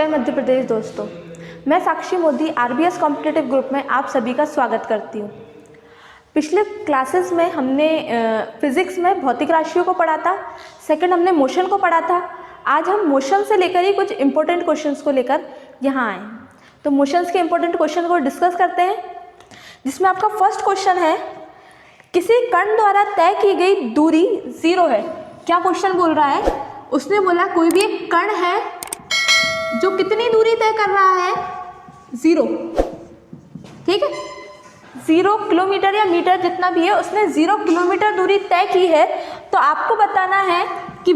जय मध्य प्रदेश दोस्तों, मैं साक्षी मोदी आरबीएस कॉम्पिटिटिव ग्रुप में आप सभी का स्वागत करती हूँ। पिछले क्लासेस में हमने फिजिक्स में भौतिक राशियों को पढ़ा था, सेकंड हमने मोशन को पढ़ा था। आज हम मोशन से लेकर ही कुछ इंपॉर्टेंट क्वेश्चंस को लेकर यहाँ आए। तो मोशंस के इंपॉर्टेंट क्वेश्चन को डिस्कस करते हैं, जिसमें आपका फर्स्ट क्वेश्चन है, किसी कण द्वारा तय की गई दूरी 0 है। क्या क्वेश्चन बोल रहा है? उसने बोला कोई भी एक कण है जो कितनी दूरी तय कर रहा है, 0। ठीक है, 0 किलोमीटर या मीटर जितना भी है, उसने 0 किलोमीटर दूरी तय की है। तो आपको बताना है कि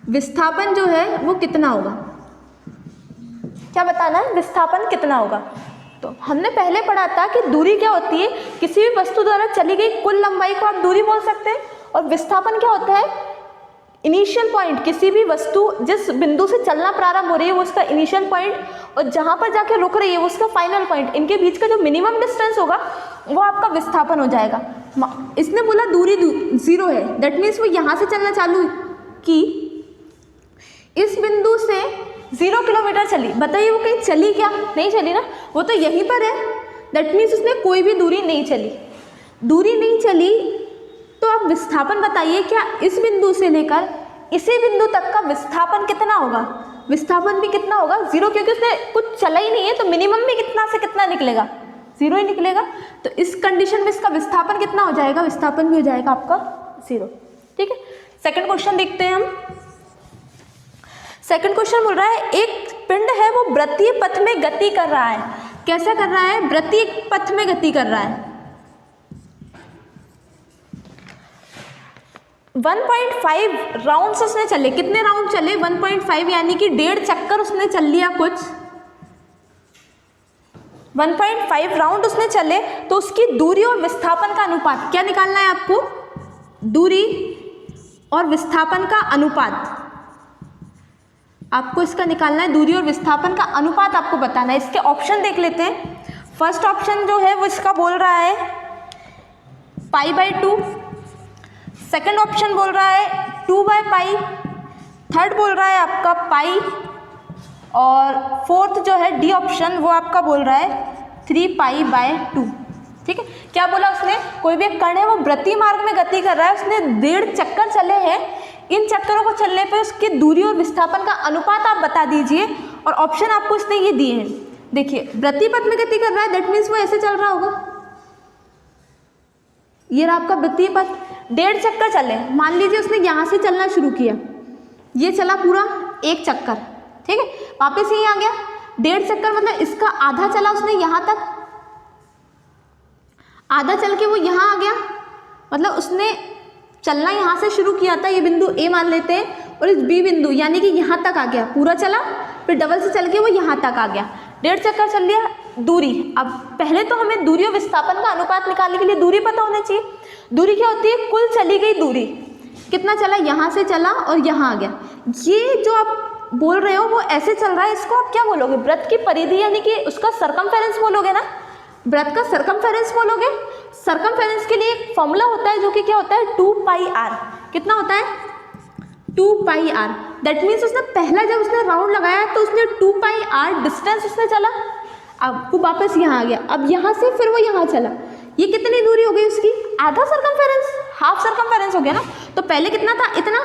विस्थापन जो है वो कितना होगा। क्या बताना है? विस्थापन कितना होगा। तो हमने पहले पढ़ा था कि दूरी क्या होती है, किसी भी वस्तु द्वारा चली गई कुल लंबाई को आप दूरी बोल सकते हैं। और विस्थापन क्या होता है? इनिशियल पॉइंट, किसी भी वस्तु जिस बिंदु से चलना प्रारंभ हो रही है वो उसका इनिशियल पॉइंट, और जहाँ पर जाके रुक रही है वो उसका फाइनल पॉइंट। इनके बीच का जो मिनिमम डिस्टेंस होगा वो आपका विस्थापन हो जाएगा। इसने बोला दूरी 0 है, दैट मीन्स वो यहाँ से चलना चालू की, इस बिंदु से 0 किलोमीटर चली। बताइए वो कहीं चली क्या? नहीं चली ना, वो तो यहीं पर है। दैट मीन्स उसने कोई भी दूरी नहीं चली। दूरी नहीं चली तो आप विस्थापन बताइए, क्या इस बिंदु से लेकर इसी बिंदु तक का विस्थापन कितना होगा? विस्थापन भी कितना होगा? 0, क्योंकि उसने कुछ चला ही नहीं है, तो मिनिमम भी कितना से कितना निकलेगा? 0 ही निकलेगा। तो इस कंडीशन में इसका विस्थापन कितना हो जाएगा? विस्थापन भी हो जाएगा आपका 0। ठीक है, सेकंड क्वेश्चन देखते हैं हम। सेकंड क्वेश्चन बोल रहा है, एक पिंड है वो वृत्तीय पथ में गति कर रहा है। कैसा कर रहा है? वृत्तीय पथ में गति कर रहा है। 1.5 राउंड्स उसने चले। कितने राउंड चले? 1.5, यानी कि 1.5 चक्कर उसने चल लिया कुछ। 1.5 राउंड उसने चले, तो उसकी दूरी और विस्थापन का अनुपात क्या निकालना है आपको? दूरी और विस्थापन का अनुपात आपको इसका निकालना है। दूरी और विस्थापन का अनुपात आपको बताना है। इसके ऑप्शन देख लेते हैं। फर्स्ट ऑप्शन जो है वो इसका बोल रहा है π/2, सेकेंड ऑप्शन बोल रहा है 2/π, थर्ड बोल रहा है आपका पाई, और फोर्थ जो है डी ऑप्शन वो आपका बोल रहा है 3π/2। ठीक है, क्या बोला उसने? कोई भी एक कण है वो वृत्तीय मार्ग में गति कर रहा है, उसने 1.5 चक्कर चले हैं। इन चक्करों को चलने पे उसकी दूरी और विस्थापन का अनुपात आप बता दीजिए। और ऑप्शन आपको इसने ये दिए हैं। देखिए, वृत्तीय पथ में गति कर रहा है, दैट मीन्स वो ऐसे चल रहा होगा। ये रहा आपका वृत्तीय पथ। 1.5 चक्कर चले, मान लीजिए उसने यहाँ से चलना शुरू किया, ये चला पूरा 1 चक्कर। ठीक है, वापस यहीं आ गया। 1.5 चक्कर मतलब इसका आधा चला उसने यहाँ तक, आधा चल के वो यहाँ आ गया। मतलब उसने चलना यहाँ से शुरू किया था, ये बिंदु ए मान लेते हैं, और इस बी बिंदु यानी कि यहाँ तक आ गया, पूरा चला, फिर डबल से चल के वो यहाँ तक आ गया। 1.5 चक्कर चल लिया। दूरी, अब पहले तो हमें दूरी और विस्थापन का अनुपात निकालने के लिए दूरी पता होना चाहिए। दूरी क्या होती है? कुल चली गई दूरी। कितना चला? यहाँ से चला और यहाँ आ गया। ये जो आप बोल रहे हो वो ऐसे चल रहा है, इसको आप क्या बोलोगे? वृत्त की परिधि, यानी कि उसका सरकमफेरेंस बोलोगे ना। वृत्त का सरकमफेरेंस बोलोगे। सरकमफेरेंस के लिए एक फॉर्मूला होता है जो कि क्या होता है? 2πr। कितना होता है? 2πr। दैट मीन्स उसने पहला जब उसने राउंड लगाया तो उसने 2πr डिस्टेंस उसने चला। अब वो वापस यहाँ आ गया, अब यहाँ से फिर वो यहाँ चला। ये कितनी दूरी हो गई उसकी? आधा सरकमफेरेंस, हाफ सरकमफेरेंस हो गया ना। तो पहले कितना था? इतना।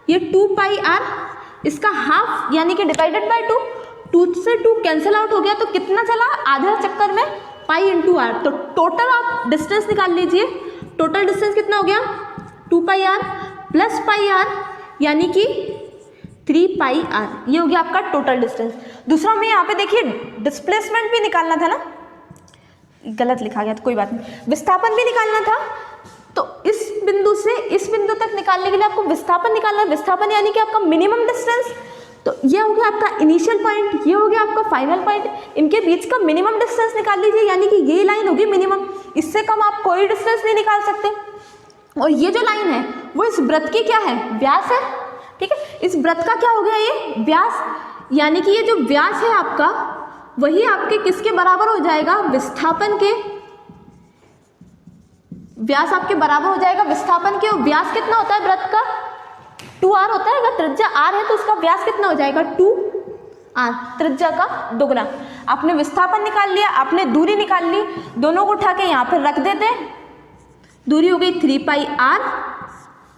ये 2πr, इसका हाफ यानी कि डिवाइडेड बाय 2, 2 से 2 कैंसिल आउट हो गया, तो कितना चला आधा चक्कर में? π/r। तो टोटल आप डिस्टेंस निकाल लीजिए। टोटल डिस्टेंस कितना हो गया? 2πr प्लस πr यानी कि 3πr। ये हो गया आपका टोटल डिस्टेंस। दूसरा में यहाँ पे देखिए डिस्प्लेसमेंट भी निकालना था ना, गलत लिखा गया तो कोई बात नहीं, विस्थापन भी निकालना था। तो इस बिंदु से इस बिंदु तक निकालने के लिए आपको विस्थापन निकालना है। विस्थापन यानी कि आपका मिनिमम डिस्टेंस। तो ये हो गया आपका इनिशियल पॉइंट, ये हो गया आपका फाइनल पॉइंट। इनके बीच का मिनिमम डिस्टेंस निकाल लीजिए, यानी कि ये लाइन होगी मिनिमम। इससे कम आप कोई डिस्टेंस नहीं निकाल सकते। और ये जो लाइन है वो इस वृत्त की क्या है? व्यास है। ठीक है, इस वृत्त का क्या हो गया? ये व्यास, यानी कि ये जो व्यास है आपका, वही आपके किसके बराबर हो जाएगा? विस्थापन के। व्यास आपके बराबर हो जाएगा विस्थापन के। व्यास कितना होता है वृत्त का? 2r होता है। अगर त्रिज्या r है तो उसका व्यास कितना हो जाएगा 2r, त्रिज्या का दुगना। आपने विस्थापन निकाल लिया, आपने दूरी निकाल ली, दोनों को उठा के यहाँ पर रख देते हैं। दूरी हो गई 3 पाई r,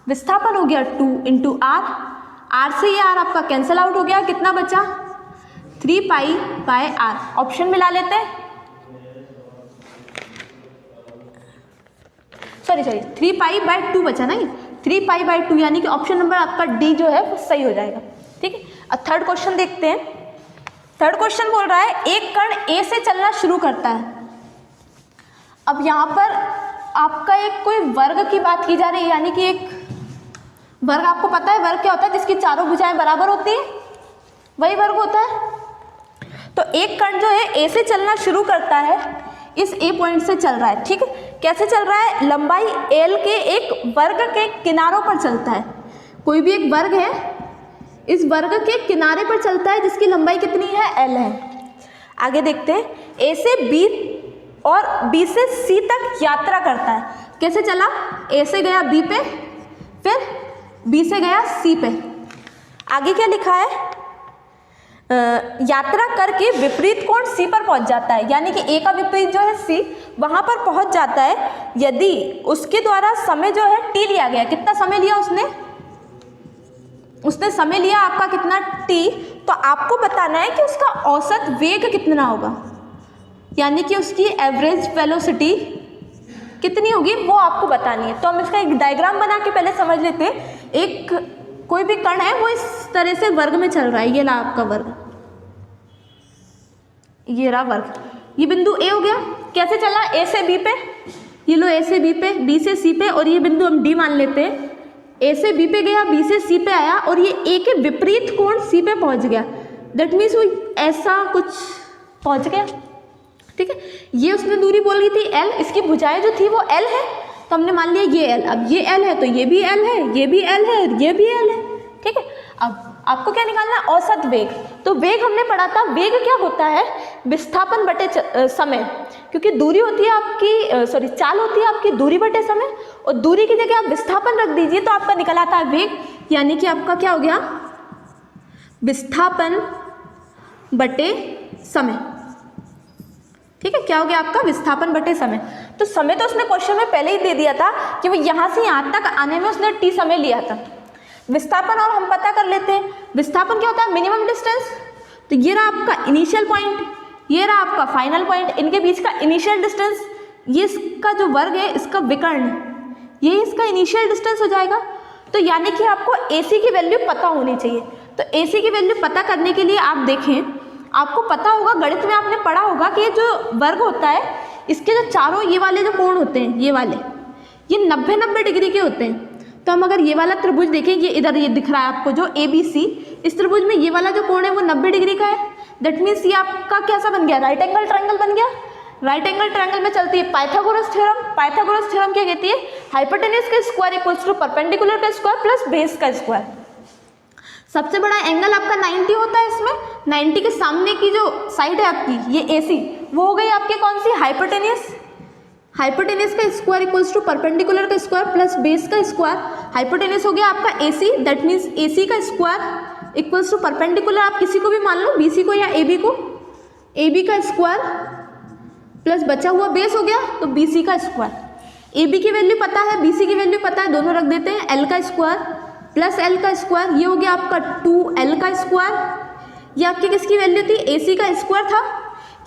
विस्थापन हो गया 2 इंटू r, r से ये r आपका कैंसिल आउट हो गया, कितना बचा 3 पाई बाय r। ऑप्शन मिला लेते हैं, सॉरी 3 पाई बाय 2 बचा नहीं, 3 पाई बाय 2, यानी कि ऑप्शन नंबर आपका डी जो है वो सही हो जाएगा। ठीक है, अब थर्ड क्वेश्चन देखते हैं। थर्ड क्वेश्चन बोल रहा है एक कण ए से चलना शुरू करता है। अब यहाँ पर आपका एक कोई वर्ग की बात की जा रही है, यानी कि एक वर्ग, आपको पता है वर्ग क्या होता है, जिसकी चारों भुजाएं बराबर होती है, वही वर्ग होता है। तो एक कण जो है ए से चलना शुरू करता है, इस ए पॉइंट से चल रहा है। ठीक है, कैसे चल रहा है, लंबाई एल के एक वर्ग के किनारों पर चलता है। कोई भी एक वर्ग है, इस वर्ग के किनारे पर चलता है, जिसकी लंबाई कितनी है, एल है। आगे देखते हैं, ए से बी और बी से सी तक यात्रा करता है। कैसे चला, ए से गया बी पे, फिर बी से गया सी पे। आगे क्या लिखा है, यात्रा करके विपरीत कोण सी पर पहुंच जाता है, यानी कि ए का विपरीत जो है सी, वहां पर पहुंच जाता है यदि उसके द्वारा समय जो है टी लिया गया। कितना समय लिया उसने समय लिया आपका कितना टी, तो आपको बताना है कि उसका औसत वेग कितना होगा, यानी कि उसकी एवरेज वेलोसिटी कितनी होगी वो आपको बतानी है। तो हम इसका एक डायग्राम बना के पहले समझ लेते हैं। एक कोई भी कण है वो इस तरह से वर्ग में चल रहा है, ये ला आपका वर्ग, ये रहा वर्ग, ये बिंदु ए हो गया। कैसे चला, ए से बी पे, ये लो ए से बी पे, बी से सी पे, और ये बिंदु हम डी मान लेते हैं। ए से बी पे गया, बी से सी पे आया, और ये ए के विपरीत कोण सी पे पहुंच गया। दैट मीन्स वो ऐसा कुछ पहुंच गया। ठीक है, ये उसने दूरी बोल रही थी एल, इसकी भुजाएं जो थी वो एल है, तो हमने मान लिया ये एल। अब ये एल है तो ये भी एल है, ये भी एल है, ये भी एल है। ठीक है, अब आपको क्या निकालना है, औसत वेग। तो वेग हमने पढ़ा था, वेग क्या होता है, विस्थापन बटे समय, क्योंकि दूरी होती है आपकी, सॉरी चाल होती है आपकी दूरी बटे समय, और दूरी की जगह आप विस्थापन रख दीजिए तो आपका निकल आता है वेग, यानी कि आपका क्या हो गया, विस्थापन बटे समय। ठीक है, क्या हो गया आपका, विस्थापन बटे समय। तो समय तो उसने क्वेश्चन में पहले ही दे दिया था कि वो यहाँ से यहाँ तक आने में उसने टी समय लिया था। विस्थापन और हम पता कर लेते हैं, विस्थापन क्या होता है, मिनिमम डिस्टेंस। तो ये रहा आपका इनिशियल पॉइंट, ये रहा आपका फाइनल पॉइंट, इनके बीच का इनिशियल डिस्टेंस, ये इसका जो वर्ग है इसका विकर्ण, ये इसका इनिशियल डिस्टेंस हो जाएगा। तो यानी कि आपको AC की वैल्यू पता होनी चाहिए। तो AC की वैल्यू पता करने के लिए आप देखें, आपको पता होगा, गणित में आपने पढ़ा होगा कि ये जो वर्ग होता है, इसके जो चारों ये वाले जो कोण होते हैं, ये वाले, ये 90-90 डिग्री के होते हैं। तो हम अगर ये वाला त्रिभुज देखें, ये इधर ये दिख रहा है आपको जो ABC, इस त्रिभुज में ये वाला जो कोण है वो 90 डिग्री का है। दैट मीन्स ये आपका कैसा बन गया, राइट एंगल ट्रायंगल बन गया। राइट एंगल ट्रायंगल में चलती है पाइथागोरस थ्योरम। पाइथागोरस थ्योरम क्या कहती है, हाइपोटेन्यूज का स्क्वायर इक्वल्स टू परपेंडिकुलर का स्क्वायर प्लस बेस का स्क्वायर। सबसे बड़ा एंगल आपका 90 होता है इसमें, 90 के सामने की जो साइड है आपकी ये AC, वो हो गई आपकी कौन सी, हाइपोटेन्यूज। हाइपोटेन्यूज का स्क्वायर इक्वल्स टू परपेंडिकुलर का स्क्वायर प्लस बेस का स्क्वायर। हाइपोटेन्यूज हो गया आपका AC, दैट मीन्स AC का स्क्वायर इक्वल्स टू परपेंडिकुलर, आप किसी को भी मान लो, BC को या AB को, AB का स्क्वायर प्लस बचा हुआ बेस हो गया तो BC का स्क्वायर। AB की वैल्यू पता है, BC की वैल्यू पता है, दोनों रख देते हैं, L का स्क्वायर प्लस L का स्क्वायर, ये हो गया आपका 2L का स्क्वायर। ये आपकी किसकी वैल्यू थी, AC का स्क्वायर था।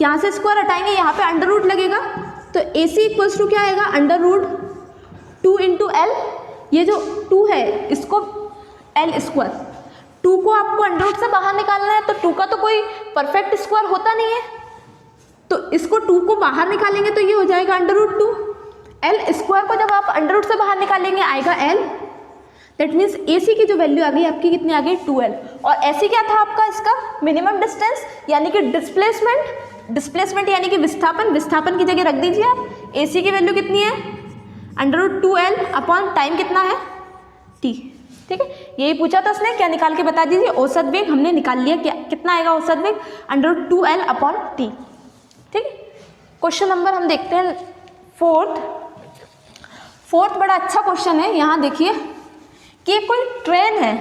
यहाँ से स्क्वायर हटाएंगे, यहाँ पे अंडर रूट लगेगा, तो AC इक्वल्स टू क्या आएगा, अंडर रूट 2 इंटू L। ये जो 2 है इसको L स्क्वायर, 2 को आपको अंडर रूट से बाहर निकालना है, तो 2 का तो कोई परफेक्ट स्क्वायर होता नहीं है, तो इसको 2 को बाहर निकालेंगे तो ये हो जाएगा अंडर रूट 2। L स्क्वायर को जब आप अंडर रूट से बाहर निकालेंगे आएगा L। दैट मीन्स AC की जो वैल्यू आ गई आपकी कितनी आ गई, 2L। और ऐसे क्या था आपका इसका मिनिमम डिस्टेंस, यानी कि डिस्प्लेसमेंट, डिस्प्लेसमेंट यानी कि विस्थापन, विस्थापन की जगह रख दीजिए आप। AC की वैल्यू कितनी है, under root 2L upon time कितना है T। ठीक है, यही पूछा था उसने, क्या निकाल के बता दीजिए, औसत वेग हमने निकाल लिया, क्या कितना आएगा औसत वेग, under root 2L upon T। ठीक है, क्वेश्चन नंबर हम देखते हैं फोर्थ बड़ा अच्छा क्वेश्चन है। यहाँ देखिए कि कोई ट्रेन है,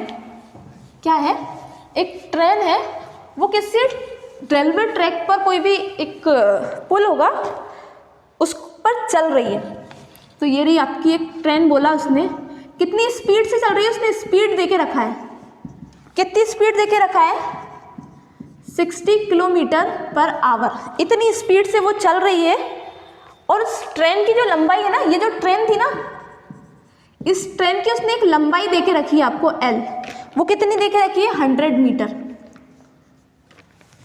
क्या है, एक ट्रेन है, वो किसी रेलवे ट्रैक पर कोई भी एक पुल होगा उस पर चल रही है। तो ये रही आपकी एक ट्रेन, बोला उसने कितनी स्पीड से चल रही है, उसने स्पीड देके रखा है, कितनी स्पीड देके रखा है, 60 किलोमीटर पर आवर, इतनी स्पीड से वो चल रही है। और उस ट्रेन की जो लंबाई है ना, ये जो ट्रेन थी ना, इस ट्रेन की उसने एक लंबाई देके रखी है आपको L, वो कितनी देके रखी है, 100 मीटर।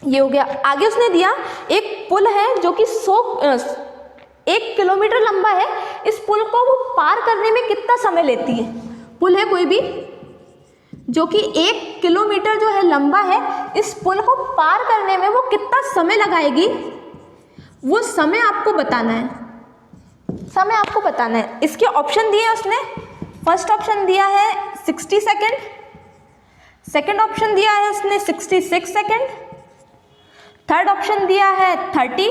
ये हो गया। आगे उसने दिया एक पुल है जो कि 1 किलोमीटर लंबा है, इस पुल को वो पार करने में कितना समय लेती है। पुल है कोई भी जो कि 1 किलोमीटर जो है लंबा है, इस पुल को पार करने में वो कितना समय लगाएगी, वो समय आपको बताना है, समय आपको बताना है। इसके ऑप्शन दिए उसने, फर्स्ट ऑप्शन दिया है 60 सेकेंड, सेकेंड ऑप्शन दिया है उसने 66 सेकेंड, थर्ड ऑप्शन दिया है 30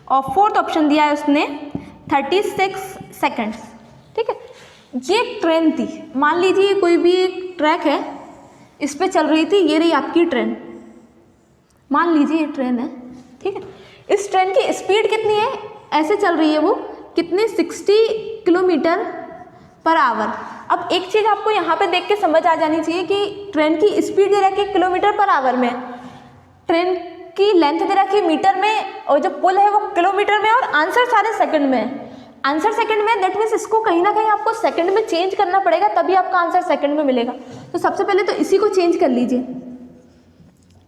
और फोर्थ ऑप्शन दिया है उसने 36 सेकेंड्स। ठीक है, ये एक ट्रेन थी, मान लीजिए कोई भी एक ट्रैक है, इस पे चल रही थी, ये रही आपकी ट्रेन, मान लीजिए ये ट्रेन है। ठीक है, इस ट्रेन की स्पीड कितनी है, ऐसे चल रही है वो, कितने, 60 किलोमीटर पर आवर। अब एक चीज़ आपको यहाँ पे देख के समझ आ जानी चाहिए कि ट्रेन की स्पीड दे रखी है किलोमीटर पर आवर में, ट्रेन की लेंथ दे रखी है मीटर में, और जो पुल है वो किलोमीटर में, और आंसर सारे सेकंड में है। आंसर सेकंड में, दैट मीन्स इसको कहीं ना कहीं आपको सेकंड में चेंज करना पड़ेगा, तभी आपका आंसर सेकंड में मिलेगा। तो सबसे पहले तो इसी को चेंज कर लीजिए,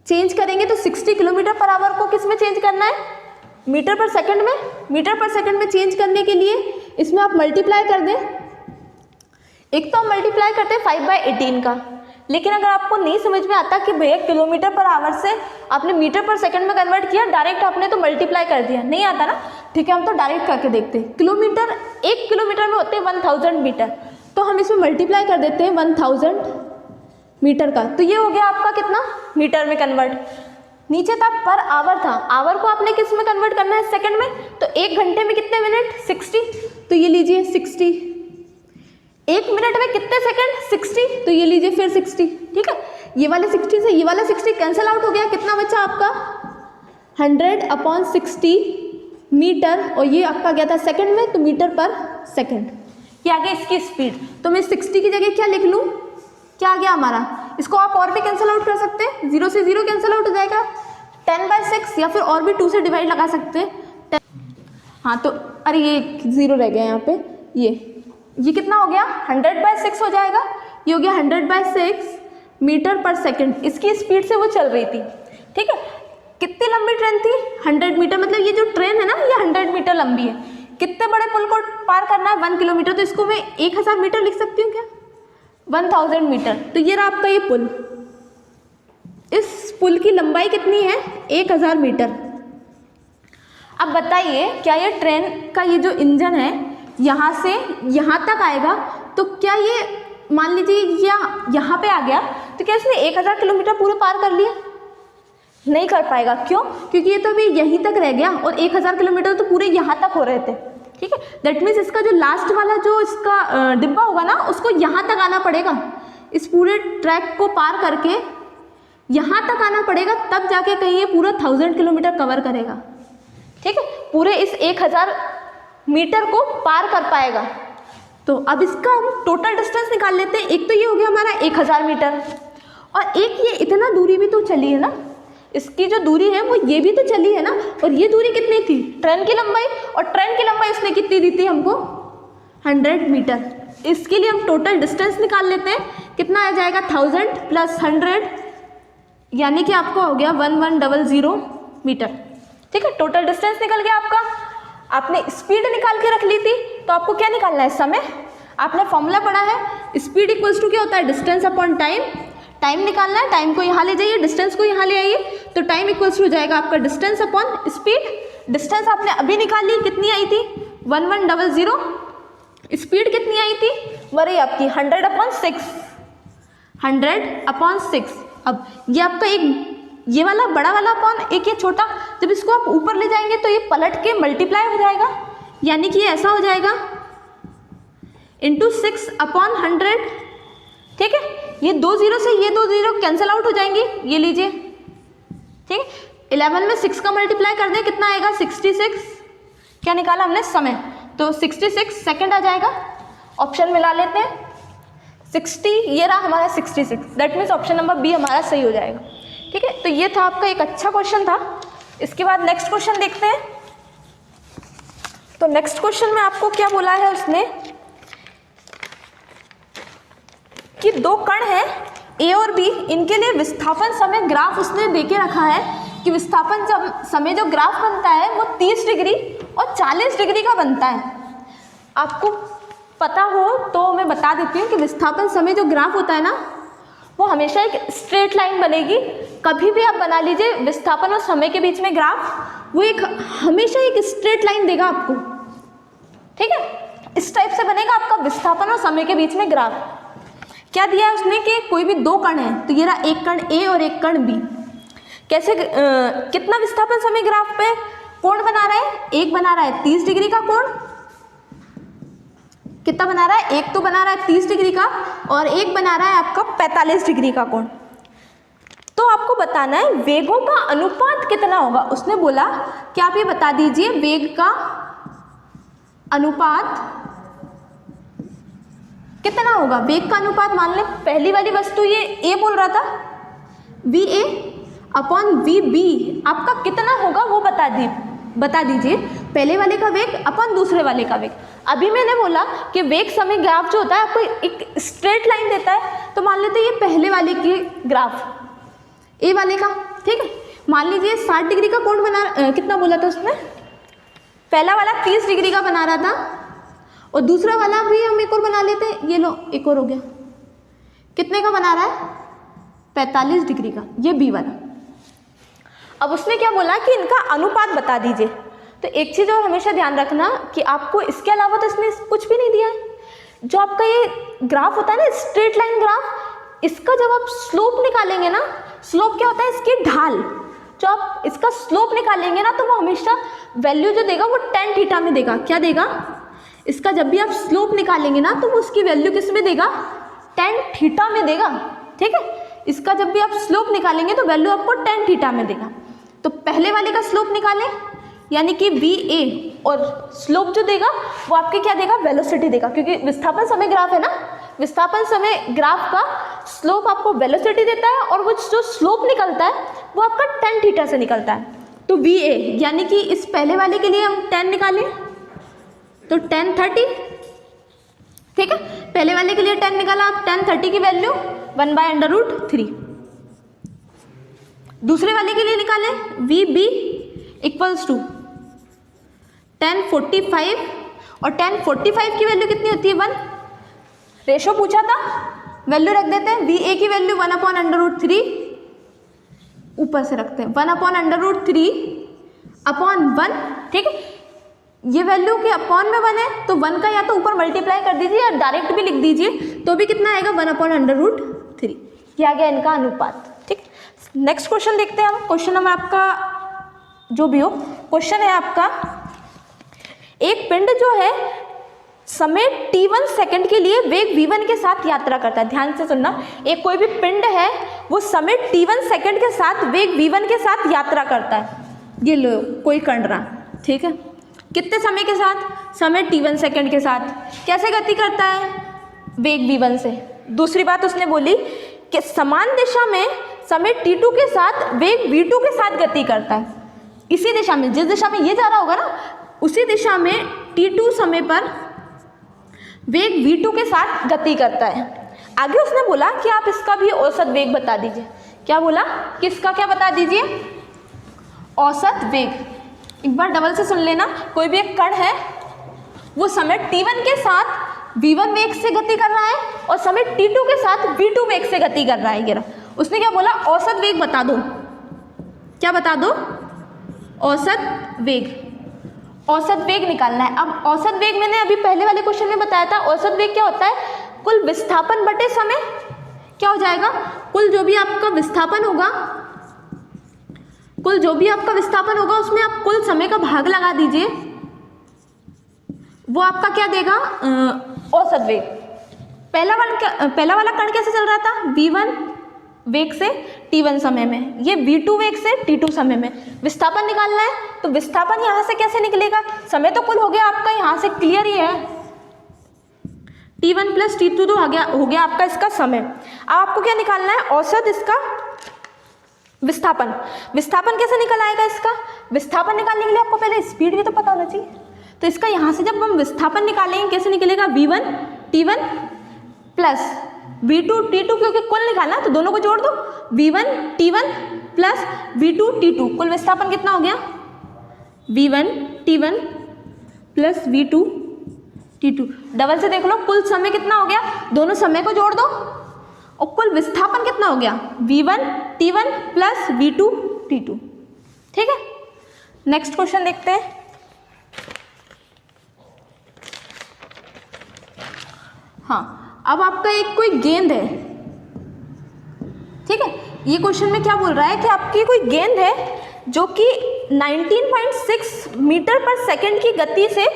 चेंज करेंगे तो 60 किलोमीटर पर आवर को किस में चेंज करना है, मीटर पर सेकंड में। मीटर पर सेकंड में चेंज करने के लिए इसमें आप मल्टीप्लाई कर दें, एक तो हम मल्टीप्लाई करते हैं 5/18 का, लेकिन अगर आपको नहीं समझ में आता कि भैया किलोमीटर पर आवर से आपने मीटर पर सेकंड में कन्वर्ट किया, डायरेक्ट आपने तो मल्टीप्लाई कर दिया, नहीं आता ना, ठीक है, हम तो डायरेक्ट करके देखते हैं। किलोमीटर, 1 किलोमीटर में होते हैं 1000 मीटर, तो हम इसमें मल्टीप्लाई कर देते हैं 1000 मीटर का, तो ये हो गया आपका कितना, मीटर में कन्वर्ट। नीचे था पर आवर था, आवर को आपने किस में कन्वर्ट करना है, सेकंड में, तो 1 घंटे में कितने मिनट, 60, तो ये लीजिए 60। 1 मिनट में कितने सेकंड, 60, तो ये लीजिए फिर 60। ठीक है, ये वाले 60 से ये वाला 60 कैंसिल आउट हो गया, कितना बचा आपका 100/60 मीटर, और ये आपका गया था सेकंड में, तो मीटर पर सेकंड। ये आ गया इसकी स्पीड। तो मैं 60 की जगह क्या लिख लूँ, क्या आ गया हमारा, इसको आप और भी कैंसिल आउट कर सकते हैं, 0 से 0 कैंसिल आउट हो जाएगा, 10/6, या फिर और भी 2 से डिवाइड लगा सकते हैं। हाँ, तो अरे ये 0 रह गया यहाँ पे, ये कितना हो गया, 100/6 हो जाएगा, ये हो गया 100/6 मीटर पर सेकंड। इसकी स्पीड से वो चल रही थी। ठीक है, कितनी लंबी ट्रेन थी, 100 मीटर, मतलब ये जो ट्रेन है ना, ये 100 मीटर लंबी है। कितने बड़े पुल को पार करना है, 1 किलोमीटर, तो इसको मैं 1000 मीटर लिख सकती हूँ क्या, 1000 मीटर। तो ये रहा आपका ये पुल, इस पुल की लंबाई कितनी है, 1000 मीटर। अब बताइए, क्या ये ट्रेन का ये जो इंजन है यहाँ से यहाँ तक आएगा, तो क्या ये मान लीजिए यहाँ पे आ गया, तो क्या इसने 1000 किलोमीटर पूरे पार कर लिया, नहीं कर पाएगा। क्यों, क्योंकि ये तो अभी यहीं तक रह गया, और 1000 किलोमीटर तो पूरे यहाँ तक हो रहे थे। ठीक है, दैट मीन्स इसका जो लास्ट वाला जो इसका डिब्बा होगा ना, उसको यहाँ तक आना पड़ेगा, इस पूरे ट्रैक को पार करके यहाँ तक आना पड़ेगा, तब जाके कहीं ये पूरा 1000 किलोमीटर कवर करेगा। ठीक है, पूरे इस 1000 मीटर को पार कर पाएगा। तो अब इसका हम टोटल डिस्टेंस निकाल लेते हैं। एक तो ये हो गया हमारा 1000 मीटर, और एक ये इतना दूरी भी तो चली है ना, इसकी जो दूरी है वो ये भी तो चली है ना, और ये दूरी कितनी थी, ट्रेन की लंबाई, और ट्रेन की लंबाई उसने कितनी दी थी हमको, 100 मीटर। इसके लिए हम टोटल डिस्टेंस निकाल लेते हैं, कितना आ जाएगा, 1000 + 100, यानी कि आपको हो गया 1100 मीटर। ठीक है, टोटल डिस्टेंस निकल गया आपका। आपने स्पीड निकाल के रख ली थी, तो आपको क्या निकालना है, समय। आपने फॉर्मूला पढ़ा है, स्पीड इक्वल्स टू क्या होता है, डिस्टेंस अपॉन टाइम। टाइम निकालना है, टाइम को यहाँ ले जाइए, डिस्टेंस को यहाँ ले आइए, तो टाइम इक्वल्स टू हो जाएगा आपका डिस्टेंस अपॉन स्पीड। डिस्टेंस आपने अभी निकाल ली, कितनी आई थी, 1100। स्पीड कितनी आई थी, वही आपकी 100/6, 100/6। अब ये आपका एक ये वाला बड़ा वाला अपॉन एक ये छोटा, जब इसको आप ऊपर ले जाएंगे तो ये पलट के मल्टीप्लाई हो जाएगा, यानी कि ये ऐसा हो जाएगा, × 6/100 ठीक है, ये 2 0 से ये 2 0 कैंसिल आउट हो जाएंगी, ये लीजिए। ठीक है, 11 में 6 का मल्टीप्लाई कर दें, कितना आएगा 66। क्या निकाला हमने, समय, तो 66 सेकंड आ जाएगा। ऑप्शन मिला लेते हैं, 60, ये रहा हमारा 66, that means option number B हमारा सही हो जाएगा। ठीक है, तो ये था आपका एक अच्छा क्वेश्चन था। इसके बाद नेक्स्ट क्वेश्चन देखते हैं। तो नेक्स्ट क्वेश्चन में आपको क्या बोला है उसने कि 2 कण हैं ए और बी, इनके लिए विस्थापन समय ग्राफ उसने देके रखा है कि विस्थापन समय जो ग्राफ बनता है वो 30 डिग्री और 40 डिग्री का बनता है। आपको पता हो तो मैं बता देती हूँ कि विस्थापन समय जो ग्राफ होता है ना, वो हमेशा एक स्ट्रेट लाइन बनेगी। कभी भी आप बना लीजिए विस्थापन और समय के बीच में ग्राफ, वो एक हमेशा एक स्ट्रेट लाइन देगा आपको। ठीक है, इस टाइप से बनेगा आपका विस्थापन और समय के बीच में ग्राफ। क्या दिया है उसने कि कोई भी 2 कण है, तो ये रहा एक कण ए और एक कण बी। कैसे कितना विस्थापन समय ग्राफ पे कोण बना रहा है, एक बना रहा है 30 डिग्री का कोण, कितना बना रहा है, एक तो बना रहा है 30 डिग्री का और एक बना रहा है आपका 45 डिग्री का कोण। तो आपको बताना है वेगों का अनुपात कितना होगा। उसने बोला कि आप ये बता दीजिए वेग का अनुपात कितना होगा। वेग का अनुपात मान लें पहली वाली वस्तु ये ए बोल रहा था, V A upon V B, आपका कितना होगा वो बता दीजिए पहले वाले का वेग अपॉन दूसरे वाले का वेग। अभी मैंने बोला कि वेग समय ग्राफ जो होता है आपको एक स्ट्रेट लाइन देता है, तो मान लेते हैं ये पहले वाले की ग्राफ ए वाले का। ठीक है, मान लीजिए 60 डिग्री का कोण बना, कितना बोला था उसने, पहला वाला 30 डिग्री का बना रहा था और दूसरा वाला भी हम एक और बना लेते हैं, ये लो एक और हो गया, कितने का बना रहा है 45 डिग्री का, ये बी वाला। अब उसने क्या बोला कि इनका अनुपात बता दीजिए। तो एक चीज़ और हमेशा ध्यान रखना कि आपको इसके अलावा तो इसने कुछ भी नहीं दिया है। जो आपका ये ग्राफ होता है ना स्ट्रेट लाइन ग्राफ, इसका जब आप स्लोप निकालेंगे ना, स्लोप क्या होता है इसकी ढाल, जो आप इसका स्लोप निकालेंगे ना तो वो हमेशा वैल्यू जो देगा वो tan थीटा में देगा। क्या देगा, इसका जब भी आप स्लोप निकालेंगे ना तो वो उसकी वैल्यू किस में देगा, tan थीटा में देगा। ठीक है, इसका जब भी आप स्लोप निकालेंगे तो वैल्यू आपको tan थीटा में देगा। तो पहले वाले का स्लोप निकालें, यानी कि वी ए, और स्लोप जो देगा वो आपके क्या देगा, वेलोसिटी देगा, क्योंकि विस्थापन समय ग्राफ है ना, विस्थापन समय ग्राफ का स्लोप आपको वेलोसिटी देता है और वो जो स्लोप निकलता है वो आपका tan थीटा से निकलता है। तो वी ए यानी कि इस पहले वाले के लिए हम tan निकालें तो tan 30। ठीक है, पहले वाले के लिए tan निकाला, आप tan 30 की वैल्यू 1/√3। दूसरे वाले के लिए निकालें V B equals to tan 45, और tan 45 की वैल्यू कितनी होती है 1, रेशो पूछा था, वैल्यू रख देते हैं, वी ए की वैल्यू 1/√3, ऊपर से रखते हैं 1/√3 अपॉन 1। ठीक है, ये वैल्यू के अपॉन में 1 है तो 1 का या तो ऊपर मल्टीप्लाई कर दीजिए या डायरेक्ट भी लिख दीजिए, तो भी कितना आएगा 1/√3। ये आ गया इनका अनुपात। ठीक, नेक्स्ट क्वेश्चन देखते हैं हम। क्वेश्चन नंबर आपका जो भी हो, क्वेश्चन है आपका, एक पिंड जो है समय t1 सेकंड के लिए वेग v1 के साथ यात्रा करता है। ध्यान से सुनना, एक कोई भी पिंड है वो समय t1 सेकंड के साथ वेग v1 के साथ यात्रा करता है। ये लो कोई कण रहा, ठीक है, कितने समय के साथ, समय t1 सेकंड के साथ। कैसे गति करता है, वेग v1 से। दूसरी बात उसने बोली कि समान दिशा में समय t2 के साथ वेग v2 के साथ गति करता है। इसी दिशा में, जिस दिशा में ये जा रहा होगा ना, उसी दिशा में t2 समय पर वेग v2 के साथ गति करता है। आगे उसने बोला कि आप इसका भी औसत वेग बता दीजिए। क्या बोला कि इसका क्या बता दीजिए, औसत वेग। एक बार डबल से सुन लेना, कोई भी एक कण है वो समय t1 के साथ v1 वेग से गति कर रहा है और समय t2 के साथ v2 वेग से गति कर रहा है। ये उसने क्या बोला, औसत वेग बता दो। क्या बता दो, औसत वेग। औसत वेग निकालना है। अब औसत वेग मैंने अभी पहले वाले क्वेश्चन में बताया था, औसत वेग क्या होता है, कुल विस्थापन बटे समय। क्या हो जाएगा, कुल जो भी आपका विस्थापन होगा, कुल जो भी आपका विस्थापन होगा उसमें आप कुल समय का भाग लगा दीजिए, वो आपका क्या देगा, औसत वेग। पहला वाला कण कैसे चल रहा था, v1 वेग से t1 समय में, ये v2 वेग से t2 समय में। विस्थापन निकालना है तो विस्थापन यहाँ से कैसे निकलेगा, समय तो कुल हो गया आपका यहाँ से क्लियर ही है, t1 प्लस t2 तो हो गया आपका इसका समय। अब आपको क्या निकालना है, औसत इसका विस्थापन। विस्थापन कैसे निकल आएगा इसका, विस्थापन निकालने के लिए आपको पहले स्पीड भी तो पता होना चाहिए। तो इसका यहाँ से जब हम विस्थापन निकालेंगे कैसे निकलेगा, v1 t1 plus v2 t2, क्योंकि कुल निकालना तो दोनों को जोड़ दो, v1 t1 plus v2 t2, कुल विस्थापन कितना हो गया, v1 t1 plus v2 t2। Double से देख लो कुल समय कितना हो गया, दोनों समय को जोड़ दो और कुल विस्थापन कितना हो गया, v1 t1 plus v2 t2। ठीक है, नेक्स्ट क्वेश्चन देखते हैं। हाँ, अब आपका एक कोई गेंद है, ठीक है, ये क्वेश्चन में क्या बोल रहा है कि आपकी कोई गेंद है जो कि 19.6 मीटर पर सेकंड की गति से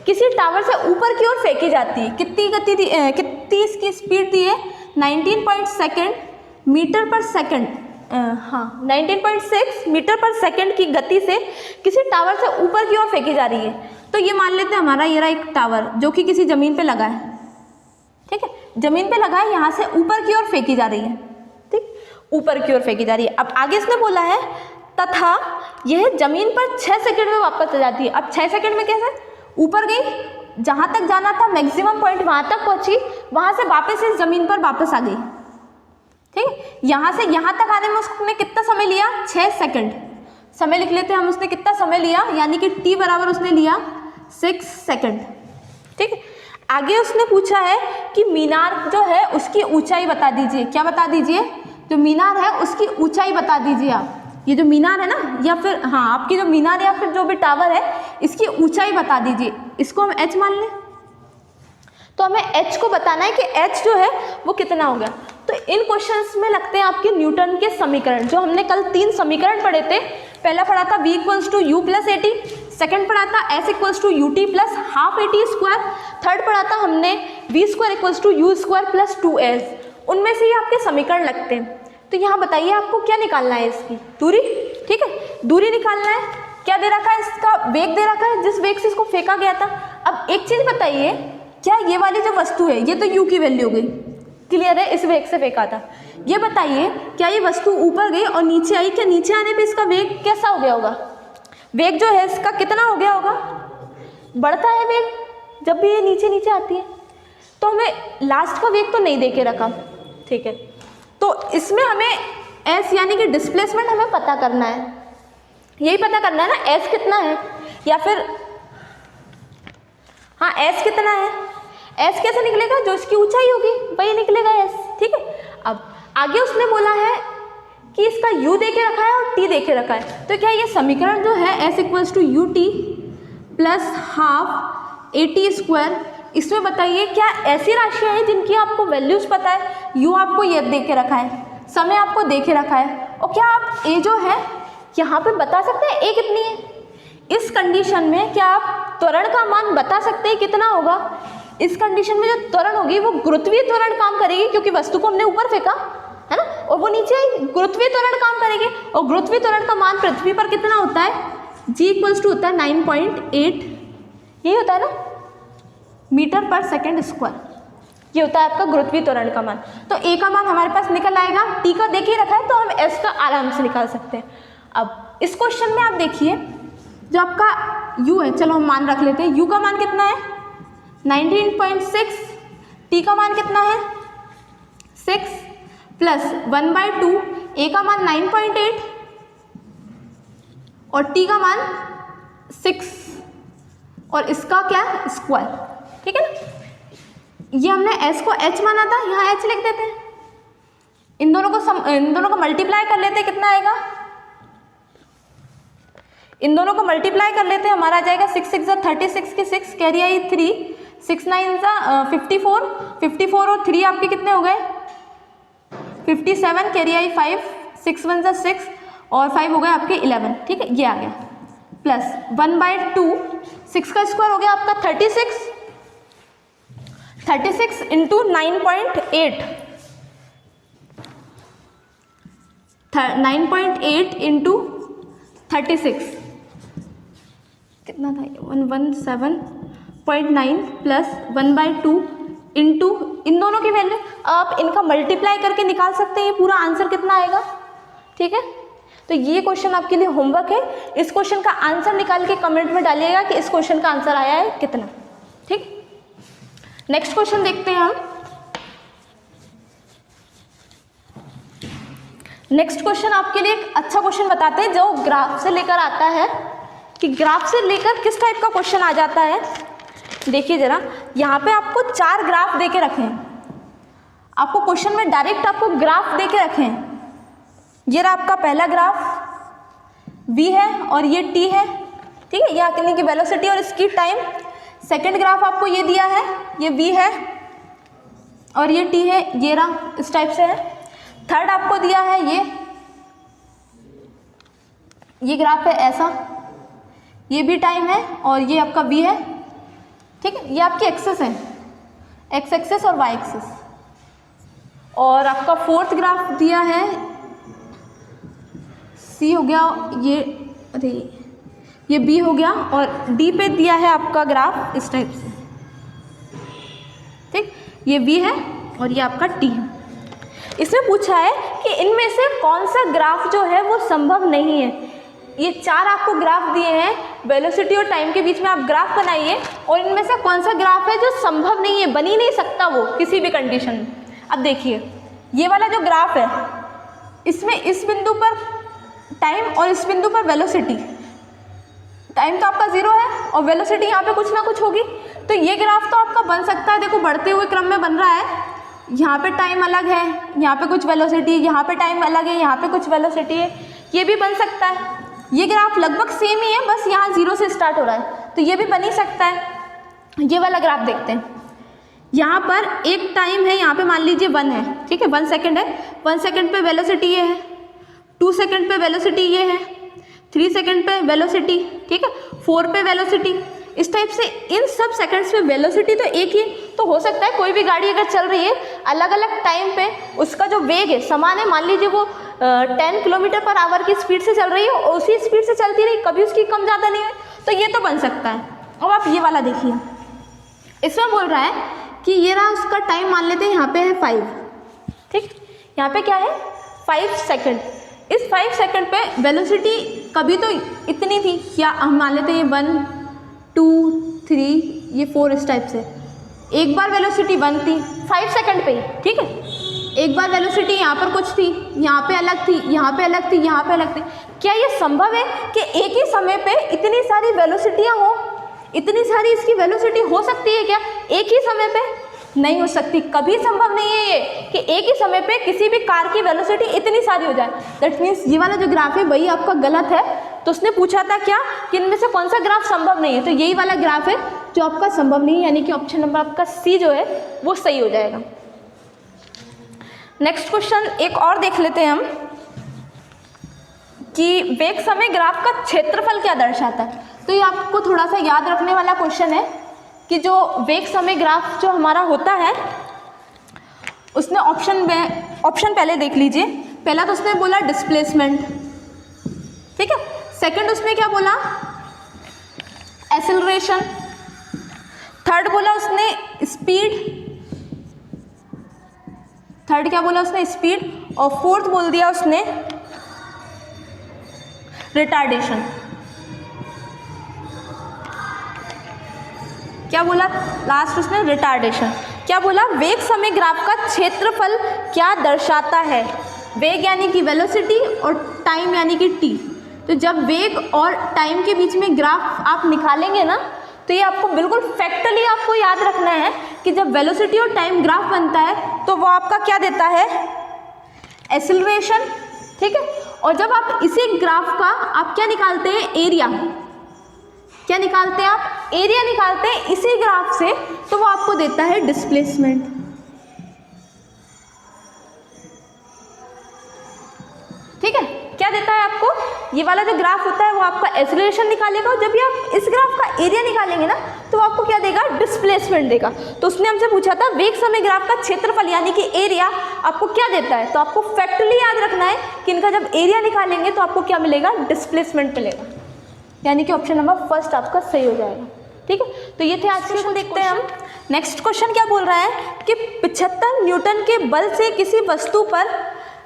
किसी टावर से ऊपर की ओर फेंकी जाती है। कितनी इसकी स्पीड दी है, 19.6 मीटर पर सेकंड, हाँ 19.6 मीटर पर सेकंड की गति से किसी टावर से ऊपर की ओर फेंकी जा रही है। तो ये मान लेते हैं हमारा ये रहा एक टावर जो कि किसी ज़मीन पे लगा है, ठीक है, ज़मीन पे लगा है, यहाँ से ऊपर की ओर फेंकी जा रही है, ठीक, ऊपर की ओर फेंकी जा रही है। अब आगे इसने बोला है तथा यह ज़मीन पर 6 सेकंड में वापस आ जाती है। अब 6 सेकंड में कैसे, ऊपर गई, जहाँ तक जाना था मैक्सिमम पॉइंट वहाँ तक पहुँची, वहाँ से वापस इस ज़मीन पर वापस आ गई, ठीक, यहाँ से यहाँ तक आने में उसने कितना समय लिया, 6 सेकंड समय लिख लेते हैं हम, उसने कितना समय लिया, यानी कि t बराबर उसने लिया 6 सेकंड। ठीक है, आगे उसने पूछा है कि मीनार जो है उसकी ऊंचाई बता दीजिए। क्या बता दीजिए, जो मीनार है उसकी ऊंचाई बता दीजिए आप। ये जो मीनार है ना, या फिर हाँ आपकी जो मीनार या फिर जो भी टावर है इसकी ऊंचाई बता दीजिए। इसको हम h मान लें, तो हमें h को बताना है कि h जो है वो कितना हो गया। तो इन क्वेश्चंस में लगते हैं आपके न्यूटन के समीकरण, जो हमने कल 3 समीकरण पढ़े थे। पहला पढ़ा था v = u + at, सेकंड पढ़ा था s = ut + half at², third पढ़ा था हमने v² = u² + 2s। उनमें से ही आपके समीकरण लगते हैं। तो यहाँ बताइए आपको क्या निकालना है, इसकी दूरी, ठीक है, दूरी निकालना है। क्या दे रखा है, इसका वेग दे रखा है जिस वेग से इसको फेंका गया था। अब एक चीज़ बताइए, क्या ये वाली जो वस्तु है, ये तो u की वैल्यू हो गई, क्लियर है, इस वेग से फेंका था। ये बताइए क्या ये वस्तु ऊपर गई और नीचे आई, क्या नीचे आने पे इसका वेग कैसा हो गया होगा, वेग जो है इसका कितना हो गया होगा, बढ़ता है वेग जब भी ये नीचे नीचे आती है। तो हमें लास्ट का वेग तो नहीं दे के रखा, ठीक है, तो इसमें हमें s यानी कि डिस्प्लेसमेंट हमें पता करना है, यही पता करना है ना, s कितना है, या फिर हाँ s कितना है, s कैसे निकलेगा, जो इसकी ऊंचाई होगी वही निकलेगा s, ठीक है। अब आगे उसने बोला है कि इसका u दे के रखा है और t दे के रखा है। तो क्या ये समीकरण जो है s = ut + हाफ at², इसमें बताइए क्या ऐसी राशियाँ हैं जिनकी आपको वैल्यूज पता है, u आपको ये दे के रखा है, समय आपको दे के रखा है, और क्या आप a जो है यहाँ पे बता सकते हैं a कितनी है। इस कंडीशन में क्या आप त्वरण का मान बता सकते हैं कितना होगा। इस कंडीशन में जो त्वरण होगी वो गुरुत्वीय त्वरण काम करेगी, क्योंकि वस्तु को हमने ऊपर फेंका है ना, और वो नीचे आई, गुरुत्वीय त्वरण काम करेगी। और गुरुत्वीय त्वरण का मान पृथ्वी पर कितना होता है, g = होता है 9.8, यही होता है ना, मीटर पर सेकंड स्क्वायर, ये होता है आपका गुरुत्वीय त्वरण का मान। तो a का मान हमारे पास निकल आएगा, t का देखिए रखा है तो हम s का आराम से निकाल सकते हैं। अब इस क्वेश्चन में आप देखिए जो आपका u है, चलो हम मान रख लेते हैं, u का मान कितना है 19.6, t का मान कितना है 6 + 1/2, a का मान 9.8 और t का मान 6 और इसका क्या स्क्वायर, ठीक है ना। ये हमने s को h माना था, यहाँ h लिख देते हैं, इन दोनों को मल्टीप्लाई कर लेते हैं, कितना आएगा, इन दोनों को मल्टीप्लाई कर लेते हैं, हमारा आ जाएगा 6 6 36 की 6 कैरी आई 3, 6 9 54, 54 और 3 आपके कितने हो गए 57, कैरी आई 5, 6 1 6 और 5 हो गए आपके 11, ठीक है, ये आ गया प्लस 1/2, 6 का स्क्वायर हो गया आपका 36, 36 इंटू 9.8, 9.8 इंटू 36 कितना था, 117.9 प्लस 1/2 इंटू इन दोनों की वैल्यू, आप इनका मल्टीप्लाई करके निकाल सकते हैं ये पूरा आंसर कितना आएगा। ठीक है, तो ये क्वेश्चन आपके लिए होमवर्क है। इस क्वेश्चन का आंसर निकाल के कमेंट में डालिएगा कि इस क्वेश्चन का आंसर आया है कितना। ठीक, नेक्स्ट क्वेश्चन देखते हैं हम। नेक्स्ट क्वेश्चन आपके लिए एक अच्छा क्वेश्चन बताते हैं जो ग्राफ से लेकर आता है, कि ग्राफ से लेकर किस टाइप का क्वेश्चन आ जाता है। देखिए जरा, यहाँ पे आपको 4 ग्राफ दे के रखे हैं, आपको क्वेश्चन में डायरेक्ट आपको ग्राफ दे के रखे हैं। ये रहा आपका पहला ग्राफ v है और ये t है। ठीक है, यहाँ यानी कि वेलोसिटी और इसकी टाइम। सेकंड ग्राफ आपको ये दिया है, ये v है और ये t है, ये रहा इस टाइप से है। थर्ड आपको दिया है ये ग्राफ है ऐसा, ये भी टाइम है और ये आपका v है। ठीक है, ये आपकी एक्सेस है, x एक्सेस और y एक्सेस। और आपका फोर्थ ग्राफ दिया है c हो गया, ये b हो गया और d पे दिया है आपका ग्राफ इस टाइप से। ठीक, ये v है और ये आपका t है। इसमें पूछा है कि इनमें से कौन सा ग्राफ जो है वो संभव नहीं है। ये 4 आपको ग्राफ दिए हैं, वेलोसिटी और टाइम के बीच में आप ग्राफ बनाइए और इनमें से कौन सा ग्राफ है जो संभव नहीं है, बन ही नहीं सकता वो किसी भी कंडीशन में। अब देखिए, ये वाला जो ग्राफ है इसमें इस बिंदु पर टाइम और इस बिंदु पर वेलोसिटी, टाइम तो आपका 0 है और वेलोसिटी यहाँ पे कुछ ना कुछ होगी, तो ये ग्राफ तो आपका बन सकता है। देखो बढ़ते हुए क्रम में बन रहा है, यहाँ पे टाइम अलग है, यहाँ पे कुछ वेलोसिटी, यहाँ पे टाइम अलग है, यहाँ पे कुछ वेलोसिटी है, ये भी बन सकता है। ये ग्राफ लगभग सेम ही है, बस यहाँ 0 से स्टार्ट हो रहा है, तो ये भी बन ही सकता है। ये वाला ग्राफ देखते हैं, यहाँ पर एक टाइम है, यहाँ पे मान लीजिए 1 है। ठीक है, 1 सेकेंड है, 1 सेकेंड पे वेलोसिटी ये है, 2 सेकेंड पे वेलोसिटी ये है, 3 सेकेंड पे वेलोसिटी, ठीक है, 4 पे वेलोसिटी। इस टाइप से इन सब सेकंड्स में वेलोसिटी तो एक ही, तो हो सकता है कोई भी गाड़ी अगर चल रही है अलग अलग टाइम पे, उसका जो वेग है समान है, मान लीजिए वो 10 किलोमीटर पर आवर की स्पीड से चल रही है और उसी स्पीड से चलती रही, कभी उसकी कम ज़्यादा नहीं है, तो ये तो बन सकता है। अब आप ये वाला देखिए, इसमें बोल रहा है कि ये रहा उसका टाइम, मान लेते हैं यहाँ पे है 5। ठीक, यहाँ पे क्या है 5 सेकेंड। इस 5 सेकेंड पे वेलोसिटी कभी तो इतनी थी, या हम मान लेते हैं 1 2 3 ये 4 इस टाइप से। एक बार वेलोसिटी 1 थी 5 सेकेंड पे ही, ठीक है, एक बार वेलोसिटी यहाँ पर कुछ थी, यहाँ पे अलग थी, यहाँ पे अलग थी, यहाँ पे अलग थी। क्या ये संभव है कि एक ही समय पे इतनी सारी वेलोसिटियाँ हो, इतनी सारी इसकी वेलोसिटी हो सकती है क्या एक ही समय पे? नहीं हो सकती, कभी संभव नहीं है ये कि एक ही समय पे किसी भी कार की वेलोसिटी इतनी सारी हो जाए। दैट मीन्स ये वाला जो ग्राफ है वही आपका गलत है। तो उसने पूछा था क्या कि इनमें से कौन सा ग्राफ संभव नहीं है, तो यही वाला ग्राफ है जो आपका संभव नहीं है, यानी कि ऑप्शन नंबर आपका सी जो है वो सही हो जाएगा। नेक्स्ट क्वेश्चन एक और देख लेते हैं हम कि वेग समय ग्राफ का क्षेत्रफल क्या दर्शाता है। तो ये आपको थोड़ा सा याद रखने वाला क्वेश्चन है कि जो वेग समय ग्राफ जो हमारा होता है उसने ऑप्शन पहले देख लीजिए। पहला तो उसने बोला डिस्प्लेसमेंट, ठीक है, सेकंड उसमें क्या बोला एक्सेलरेशन, थर्ड बोला उसने स्पीड, थर्ड क्या बोला उसने स्पीड, और फोर्थ बोल दिया उसने रिटार्डेशन। क्या बोला लास्ट उसने रिटार्डेशन। क्या बोला वेग समय ग्राफ का क्षेत्रफल क्या दर्शाता है। वेग यानी कि वेलोसिटी और टाइम यानी कि टी। तो जब वेग और टाइम के बीच में ग्राफ आप निकालेंगे ना, तो ये आपको बिल्कुल फैक्टली आपको याद रखना है कि जब वेलोसिटी और टाइम ग्राफ बनता है तो वो आपका क्या देता है एक्सेलरेशन, ठीक है। और जब आप इसी ग्राफ का आप क्या निकालते हैं एरिया, क्या निकालते हैं आप एरिया निकालते हैं इसी ग्राफ से, तो वो आपको देता है डिस्प्लेसमेंट। ठीक है, क्या देता है आपको ये वाला जो ग्राफ होता है वो आपका एक्सेलरेशन निकालेगा, और जब भी आप इस ग्राफ का एरिया निकालेंगे ना तो आपको क्या देगा, डिस्प्लेसमेंट देगा। तो उसने हमसे पूछा था वेग समय ग्राफ का क्षेत्रफल यानी कि एरिया आपको क्या देता है, तो आपको फैक्टली याद रखना है कि इनका जब एरिया निकालेंगे तो आपको क्या मिलेगा, डिस्प्लेसमेंट मिलेगा, यानी कि ऑप्शन नंबर फर्स्ट आपका सही हो जाएगा। ठीक है, तो ये थे आज के क्वेश्चन। देखते हैं हम नेक्स्ट क्वेश्चन क्या बोल रहा है कि 75 न्यूटन के बल से किसी वस्तु पर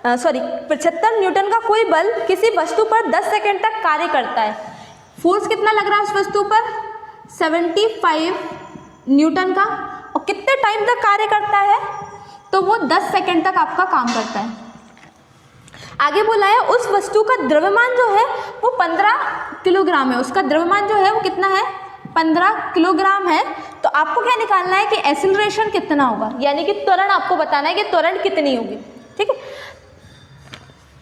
75 न्यूटन का कोई बल किसी वस्तु पर 10 सेकंड तक कार्य करता है। फोर्स कितना लग रहा है उस वस्तु पर, 75 न्यूटन का, और कितने टाइम तक कार्य करता है, तो वो 10 सेकंड तक आपका काम करता है। आगे बोला है उस वस्तु का द्रव्यमान जो है वो 15 किलोग्राम है, उसका द्रव्यमान जो है वो कितना है, 15 किलोग्राम है। तो आपको क्या निकालना है कि एक्सेलरेशन कितना होगा, यानी कि त्वरण आपको बताना है कि त्वरण कितनी होगी। ठीक है,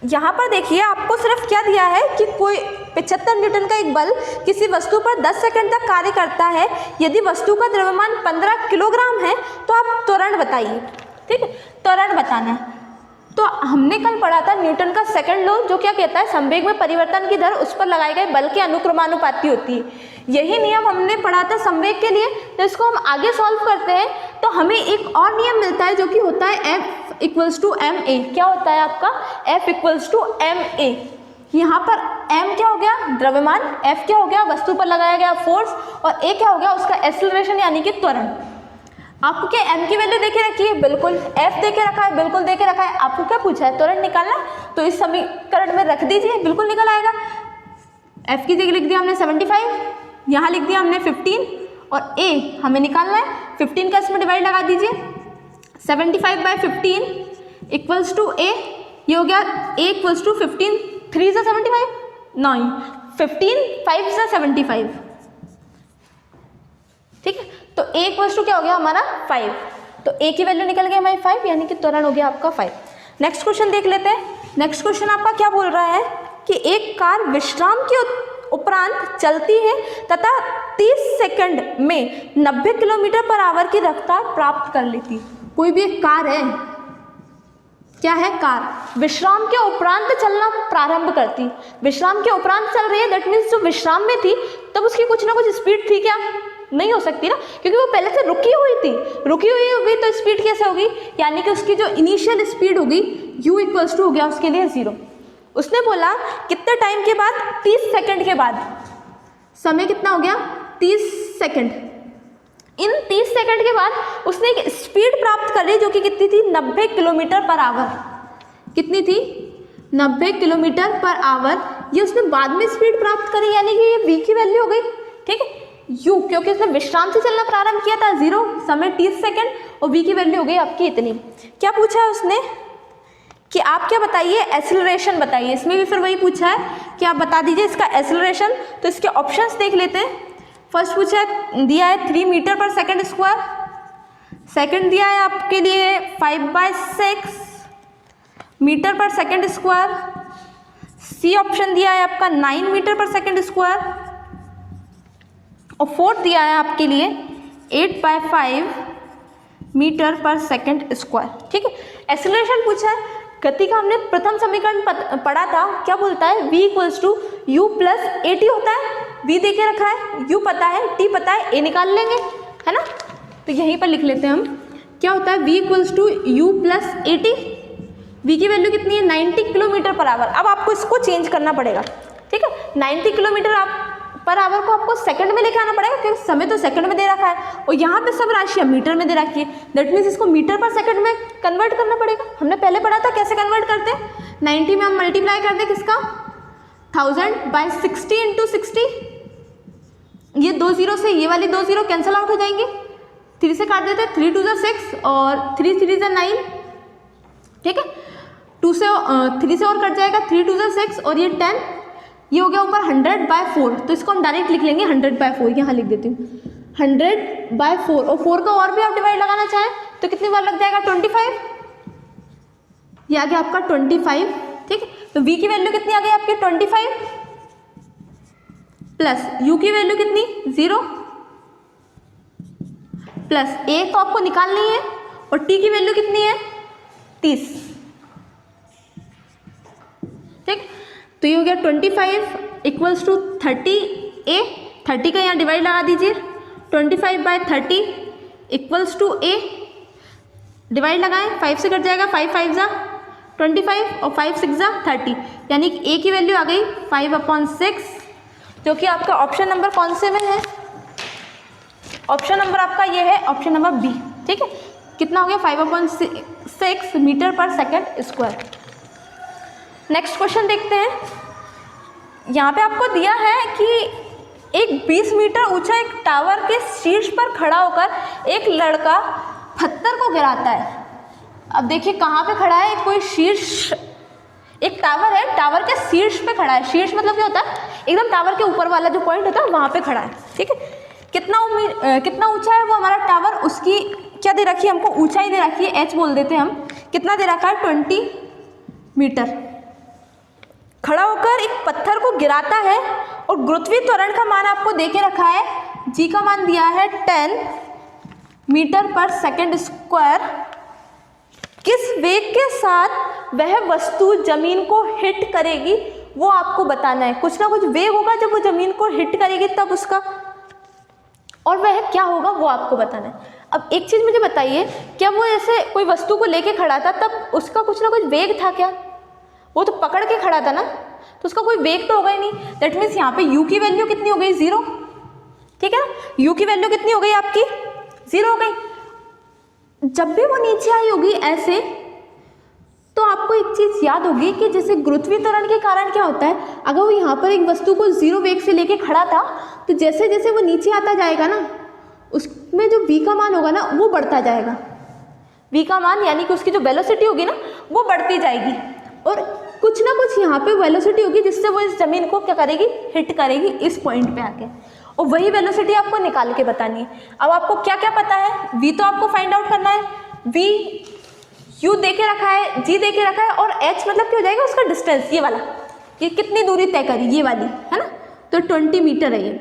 यहाँ पर देखिए आपको सिर्फ क्या दिया है कि कोई 75 न्यूटन का एक बल किसी वस्तु पर 10 सेकंड तक कार्य करता है, यदि वस्तु का द्रव्यमान 15 किलोग्राम है तो आप त्वरण बताइए। ठीक है, त्वरण बताना है। तो हमने कल पढ़ा था न्यूटन का सेकंड लॉ, जो क्या कहता है, संवेग में परिवर्तन की दर उस पर लगाए गए बल के अनुक्रमानुपाती होती है। यही नियम हमने पढ़ा था संवेग के लिए। तो इसको हम आगे सॉल्व करते हैं तो हमें एक और नियम मिलता है जो कि होता है F equals to m a. क्या होता है आपका, F equals to m a. यहाँ पर m क्या हो गया, द्रव्यमान, F क्या हो गया, वस्तु पर लगाया गया फोर्स, और a क्या हो गया, उसका एक्सेलरेशन यानी कि त्वरण। आपको क्या m की वैल्यू देके रखी है, बिल्कुल। f देके रखा है, बिल्कुल देके रखा है। आपको क्या पूछा है, त्वरण निकालना, तो इस समीकरण में रख दीजिए, बिल्कुल निकल आएगा। f की जगह लिख दिया हमने 75, यहाँ लिख दिया हमने 15, और a हमें निकालना है 15 का इसमें डिवाइड लगा दीजिए, 75/15 इक्वल्स टू a। ये हो गया a इक्वल्स टू 15, 3 से 75, नहीं 15, 5 से 75। ठीक है, तो a इक्वल्स टू क्या हो गया हमारा 5, तो a की वैल्यू निकल गई हमारी 5, यानी कि त्वरण हो गया आपका 5। नेक्स्ट क्वेश्चन देख लेते हैं। नेक्स्ट क्वेश्चन आपका क्या बोल रहा है कि एक कार विश्राम के उपरांत चलती है तथा 30 सेकंड में 90 किलोमीटर पर आवर की रफ्तार प्राप्त कर लेती। कोई भी एक कार है, क्या है, कार विश्राम के उपरांत चलना प्रारंभ करती। विश्राम के उपरांत चल रही है, दैट मीन्स जो विश्राम में थी तब उसकी कुछ ना कुछ स्पीड थी, क्या नहीं हो सकती ना, क्योंकि वो पहले से रुकी हुई थी। रुकी हुई होगी तो स्पीड कैसे होगी, यानी कि उसकी जो इनिशियल स्पीड होगी u इक्वल्स टू हो गया उसके लिए 0। उसने बोला कितने टाइम के बाद, 30 सेकंड के बाद। समय कितना हो गया, 30 सेकंड। इन 30 सेकंड के बाद उसने एक स्पीड प्राप्त कर ली जो कि कितनी थी, 90 किलोमीटर पर आवर। कितनी थी, 90 किलोमीटर पर आवर। ये उसने बाद में स्पीड प्राप्त करी, यानी कि ये v की वैल्यू हो गई। ठीक है, u क्योंकि उसने विश्राम से चलना प्रारंभ किया था 0, समय 30 सेकंड, और v की वैल्यू हो गई आपकी इतनी। क्या पूछा है उसने कि आप क्या बताइए, एक्सेलरेशन बताइए। इसमें भी फिर वही पूछा है कि आप बता दीजिए इसका एक्सेलरेशन। तो इसके ऑप्शंस देख लेते हैं। फर्स्ट पूछा है, दिया है 3 मीटर पर सेकंड स्क्वायर। सेकंड दिया है आपके लिए 5/6 मीटर पर सेकंड स्क्वायर। सी ऑप्शन दिया है आपका 9 मीटर पर सेकंड स्क्वायर, और फोर्थ दिया है आपके लिए 8/5 मीटर पर सेकंड स्क्वायर। ठीक है, एक्सेलरेशन पूछा है। गति का हमने प्रथम समीकरण पढ़ा था, क्या बोलता है, v equals to u plus a t होता है। v दे के रखा है, u पता है, t पता है, a निकाल लेंगे, है ना। तो यहीं पर लिख लेते हैं हम, क्या होता है, v equals to u plus a t. v की वैल्यू कितनी है, 90 किलोमीटर पर आवर। अब आपको इसको चेंज करना पड़ेगा। ठीक है, 90 किलोमीटर पर आवर को आपको सेकंड में लेके आना पड़ेगा, क्योंकि समय तो सेकंड में दे रखा है, और यहाँ पे सब राशियाँ मीटर में दे रखी है। दैट मीन्स इसको मीटर पर सेकंड में कन्वर्ट करना पड़ेगा। हमने पहले पढ़ा था कैसे कन्वर्ट करते हैं, 90 में हम मल्टीप्लाई कर दें किसका, 1000/60 × 60। ये 2 0 से ये वाली 2 0 कैंसिल आउट हो जाएंगे, 3 से काट देते हैं, 3 2 6 और 3 3 9। ठीक है, 2 से 3 से और कट जाएगा, 3 2 6 और ये 10, ये हो गया ऊपर 100/4। तो इसको हम डायरेक्ट लिख लेंगे 100/4, यहाँ लिख देती हूँ 100/4, और 4 का और भी आप डिवाइड लगाना चाहें तो कितनी बार लग जाएगा, 25। ये आ गया आपका 25। ठीक है, तो v की वैल्यू कितनी आ गई आपकी 25, प्लस u की वैल्यू कितनी 0, प्लस a तो आपको निकालनी है, और t की वैल्यू कितनी है 30। ठीक, तो ये हो गया 25 इक्वल्स टू 30A, 30 का यहाँ डिवाइड लगा दीजिए, 25/30 इक्वल्स टू A, डिवाइड लगाएं, 5 से कट जाएगा, 5 5 जा 25 और 5 6 जा 30, यानी कि A की वैल्यू आ गई 5/6, जो कि आपका ऑप्शन नंबर कौन से में है, ऑप्शन नंबर आपका ये है ऑप्शन नंबर बी। ठीक है, कितना हो गया 5/6 मीटर पर सेकेंड स्क्वायर। नेक्स्ट क्वेश्चन देखते हैं। यहाँ पे आपको दिया है कि एक 20 मीटर ऊंचा एक टावर के शीर्ष पर खड़ा होकर एक लड़का पत्थर को गिराता है। अब देखिए कहाँ पे खड़ा है, कोई शीर्ष, एक टावर है, टावर के शीर्ष पे खड़ा है। शीर्ष मतलब क्या होता है, एकदम टावर के ऊपर वाला जो पॉइंट होता है वहाँ पे खड़ा है। ठीक है, कितना ऊंचा है वो हमारा टावर, उसकी क्या दे रखी है हमको, ऊंचाई दे रखी है, h बोल देते हैं हम। कितना दे रखा है 20 मीटर। खड़ा होकर एक पत्थर को गिराता है और गुरुत्वीय त्वरण का मान आपको दे के रखा है, g का मान दिया है 10 मीटर पर सेकेंड स्क्वायर। किस वेग के साथ वह वस्तु जमीन को हिट करेगी वो आपको बताना है। कुछ ना कुछ वेग होगा जब वो जमीन को हिट करेगी तब उसका, और वह क्या होगा वो आपको बताना है। अब एक चीज़ मुझे बताइए, क्या वो ऐसे कोई वस्तु को लेके खड़ा था तब उसका कुछ ना कुछ वेग था क्या, वो तो पकड़ के खड़ा था ना, तो उसका कोई वेग तो होगा ही नहीं। दैट मीन्स यहाँ पे u की वैल्यू कितनी हो गई, 0। ठीक है ना, u की वैल्यू कितनी हो गई आपकी, 0 हो गई। जब भी वो नीचे आई होगी ऐसे, तो आपको एक चीज़ याद होगी कि जैसे गुरुत्वीय त्वरण के कारण क्या होता है, अगर वो यहाँ पर एक वस्तु को 0 वेग से लेके खड़ा था, तो जैसे जैसे वो नीचे आता जाएगा ना, उसमें जो v का मान होगा ना वो बढ़ता जाएगा। v का मान यानी कि उसकी जो वेलोसिटी होगी ना वो बढ़ती जाएगी, और कुछ ना कुछ यहाँ पे वेलोसिटी होगी जिससे वो इस जमीन को क्या करेगी, हिट करेगी इस पॉइंट पे आके, और वही वेलोसिटी आपको निकाल के बतानी है। अब आपको क्या क्या पता है, v तो आपको फाइंड आउट करना है, v u दे के रखा है, g दे के रखा है, और h मतलब क्या हो जाएगा उसका डिस्टेंस, ये वाला, ये कितनी दूरी तय करी, ये वाली है ना, तो 20 मीटर है ये।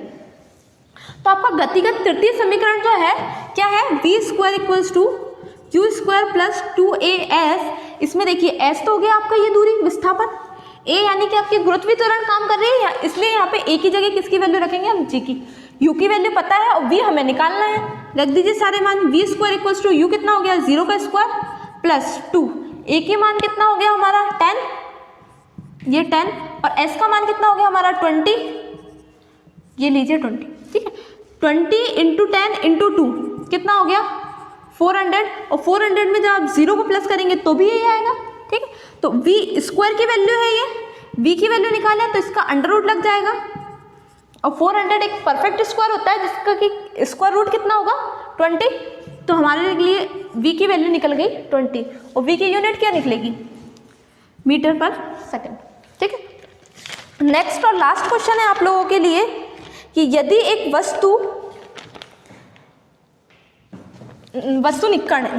तो आपका गतिगत तृतीय समीकरण जो है क्या है, v² equals to u² plus 2as। इसमें देखिए s तो हो गया आपका ये दूरी, विस्थापन, a यानी कि आपकी गुरुत्वीय त्वरण काम कर रही है, इसलिए यहाँ पे a की जगह किसकी वैल्यू रखेंगे हम, g की। u की वैल्यू पता है और v हमें निकालना है, रख दीजिए सारे मान। v² इक्वल्स टू u कितना हो गया, 0 का स्क्वायर प्लस 2, a की मान कितना हो गया हमारा 10, ये 10, और s का मान कितना हो गया हमारा 20, ये लीजिए 20। ठीक है, 20 इंटू 10 इंटू 2 कितना हो गया 400, और 400 में जब आप 0 को प्लस करेंगे तो भी यही आएगा। ठीक है, तो v² की वैल्यू है ये, v की वैल्यू निकालें तो इसका अंडर रूट लग जाएगा, और 400 एक परफेक्ट स्क्वायर होता है जिसका कि स्क्वायर रूट कितना होगा 20, तो हमारे लिए v की वैल्यू निकल गई 20, और v की यूनिट क्या निकलेगी, मीटर पर सेकेंड। ठीक है, नेक्स्ट और लास्ट क्वेश्चन है आप लोगों के लिए कि यदि एक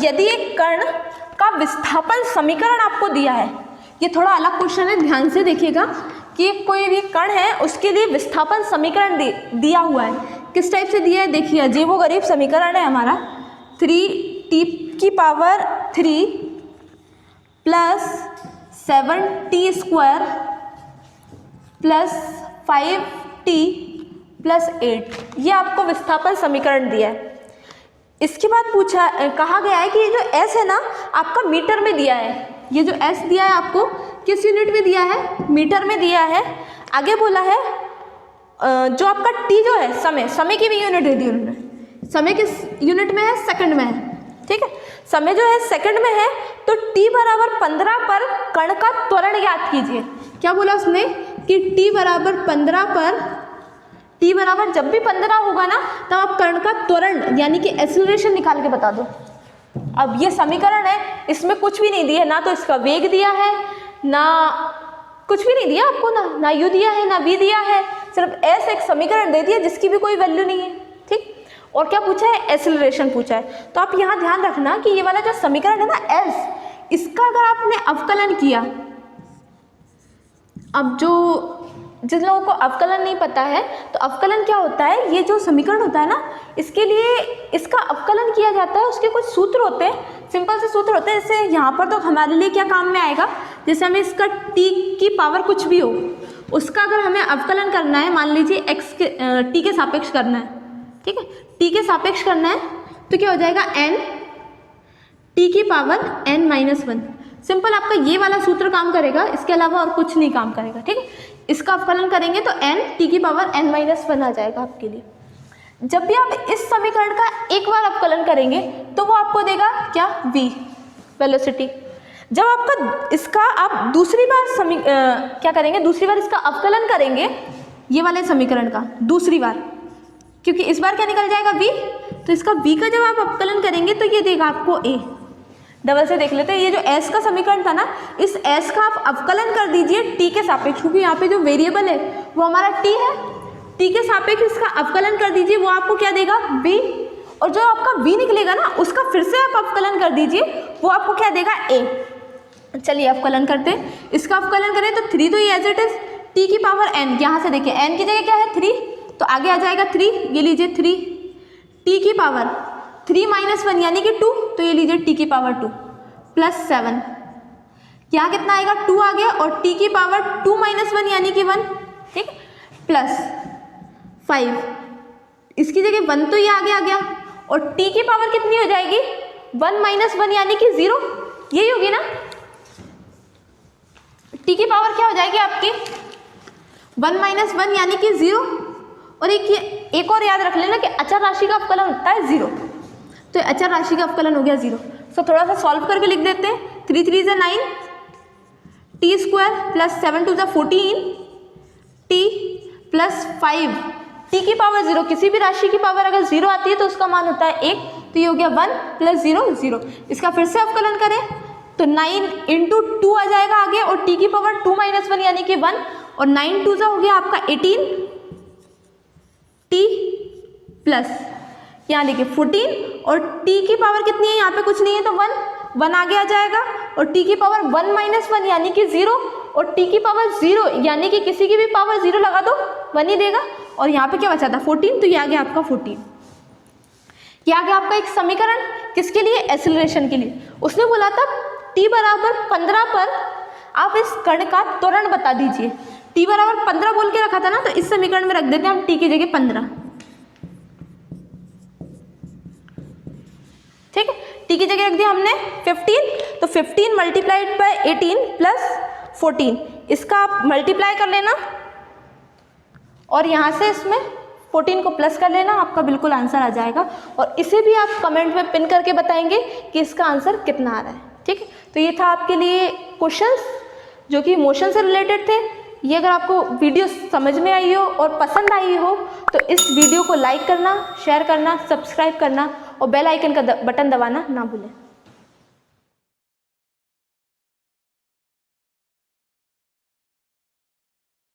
यदि एक कण का विस्थापन समीकरण आपको दिया है, ये थोड़ा अलग क्वेश्चन है, ध्यान से देखिएगा कि कोई भी कण है उसके लिए विस्थापन समीकरण दिया हुआ है, किस टाइप से दिया है देखिए, अजीबो गरीब समीकरण है हमारा, 3t³ plus 7t² plus 5t plus 8, ये आपको विस्थापन समीकरण दिया है। इसके बाद कहा गया है कि ये जो s है ना आपका मीटर में दिया है, ये जो s दिया है आपको किस यूनिट में दिया है, मीटर में दिया है। आगे बोला है जो आपका t जो है समय की भी यूनिट दे दी उन्होंने, समय किस यूनिट में है, सेकंड में है। ठीक है, समय जो है सेकंड में है, तो t बराबर 15 पर कण का त्वरण ज्ञात कीजिए। क्या बोला उसने कि t बराबर 15 पर, t बराबर जब भी 15 होगा ना तब आप कण का त्वरण यानी कि एक्सीलरेशन निकाल के बता दो। अब ये समीकरण है, इसमें कुछ भी नहीं दिया है, ना तो इसका वेग दिया है, ना कुछ भी नहीं दिया आपको, ना u दिया है ना v दिया है, सिर्फ s एक समीकरण दे दिया जिसकी भी कोई वैल्यू नहीं है। ठीक, और क्या पूछा है, एक्सीलरेशन पूछा है। तो आप यहाँ ध्यान रखना कि ये वाला जो समीकरण है ना s, इसका अगर आपने अवकलन किया, अब जो जिन लोगों को अवकलन नहीं पता है तो अवकलन क्या होता है, ये जो समीकरण होता है ना इसके लिए इसका अवकलन किया जाता है, उसके कुछ सूत्र होते हैं, सिंपल से सूत्र होते हैं। जैसे यहाँ पर तो हमारे लिए क्या काम में आएगा, जैसे हमें इसका t की पावर कुछ भी हो उसका अगर हमें अवकलन करना है, मान लीजिए x के t के सापेक्ष करना है, ठीक है, t के सापेक्ष करना है तो क्या हो जाएगा n t की पावर n माइनस 1। सिंपल आपका ये वाला सूत्र काम करेगा, इसके अलावा और कुछ नहीं काम करेगा, ठीक है। इसका अवकलन करेंगे तो n t की पावर n माइनस 1 आ जाएगा आपके लिए। जब भी आप इस समीकरण का एक बार अवकलन करेंगे तो वो आपको देगा क्या, v वेलोसिटी। जब आपका इसका आप दूसरी बार क्या करेंगे, दूसरी बार इसका अवकलन करेंगे ये वाले समीकरण का दूसरी बार, क्योंकि इस बार क्या निकल जाएगा v, तो इसका v का जब आप अवकलन करेंगे तो ये देगा आपको a। डबल से देख लेते हैं, ये जो s का समीकरण था ना, इस s का आप अवकलन कर दीजिए t के सापेक्ष, क्योंकि यहाँ पे जो वेरिएबल है वो हमारा t है, t के सापेक्ष इसका अवकलन कर दीजिए, वो आपको क्या देगा, v। और जो आपका v निकलेगा ना उसका फिर से आप अवकलन कर दीजिए, वो आपको क्या देगा, a। चलिए अवकलन करते हैं, इसका अवकलन करें तो 3 तो ये एज इट इज t की पावर n, यहाँ से देखिए n की जगह क्या है 3, तो आगे आ जाएगा 3, ये लीजिए 3 t की पावर 3 माइनस 1 यानी कि 2, तो ये लीजिए t की पावर 2 प्लस 7, यहाँ कितना आएगा 2 आ गया, और t की पावर 2 माइनस 1 यानी कि 1, ठीक, प्लस 5, इसकी जगह 1 तो ये आगे आ गया, और t की पावर कितनी हो जाएगी 1 माइनस 1 यानी कि 0, यही होगी ना। t की पावर क्या हो जाएगी आपकी 1 माइनस 1 यानी कि 0। और एक और याद रख लेना कि अचर राशि का अवकलन होता है 0, तो अचर राशि का अवकलन हो गया 0। सो थोड़ा सा सॉल्व करके लिख देते हैं, 3 3 से 9 t square plus 7 2 14 t plus 5 t की पावर 0। किसी भी राशि की पावर अगर 0 आती है तो उसका मान होता है 1, तो ये हो गया 1 प्लस 0 0। इसका फिर से अवकलन करें तो 9 इंटू 2 आ जाएगा आगे, और t की पावर 2 माइनस 1 यानी कि 1, और 9 2 हो गया आपका 18 t प्लस यहाँ देखिए 14, और t की पावर कितनी है, यहाँ पे कुछ नहीं है तो 1 आगे आ जाएगा, और t की पावर 1 माइनस 1 यानी कि 0, और t की पावर 0 यानी कि किसी की भी पावर 0 लगा दो 1 ही देगा, और यहाँ पे क्या बचा था 14, तो ये आ गया आपका 14। ये आ गया आपका एक समीकरण, किसके लिए, एक्सेलरेशन के लिए। उसने बोला था t बराबर 15 पर आप इस कण का त्वरण बता दीजिए। t बराबर 15 बोल के रखा था ना, तो इस समीकरण में रख देते हैं हम t की जगह 15, ठीक है। t की जगह रख दिया हमने 15, तो 15 मल्टीप्लाइड बाय 18 प्लस 14, इसका आप मल्टीप्लाई कर लेना और यहाँ से इसमें 14 को प्लस कर लेना, आपका बिल्कुल आंसर आ जाएगा। और इसे भी आप कमेंट में पिन करके बताएंगे कि इसका आंसर कितना आ रहा है, ठीक है। तो ये था आपके लिए क्वेश्चंस जो कि मोशन से रिलेटेड थे। ये अगर आपको वीडियो समझ में आई हो और पसंद आई हो तो इस वीडियो को लाइक करना, शेयर करना, सब्सक्राइब करना और बेल आइकन का बटन दबाना ना भूलें।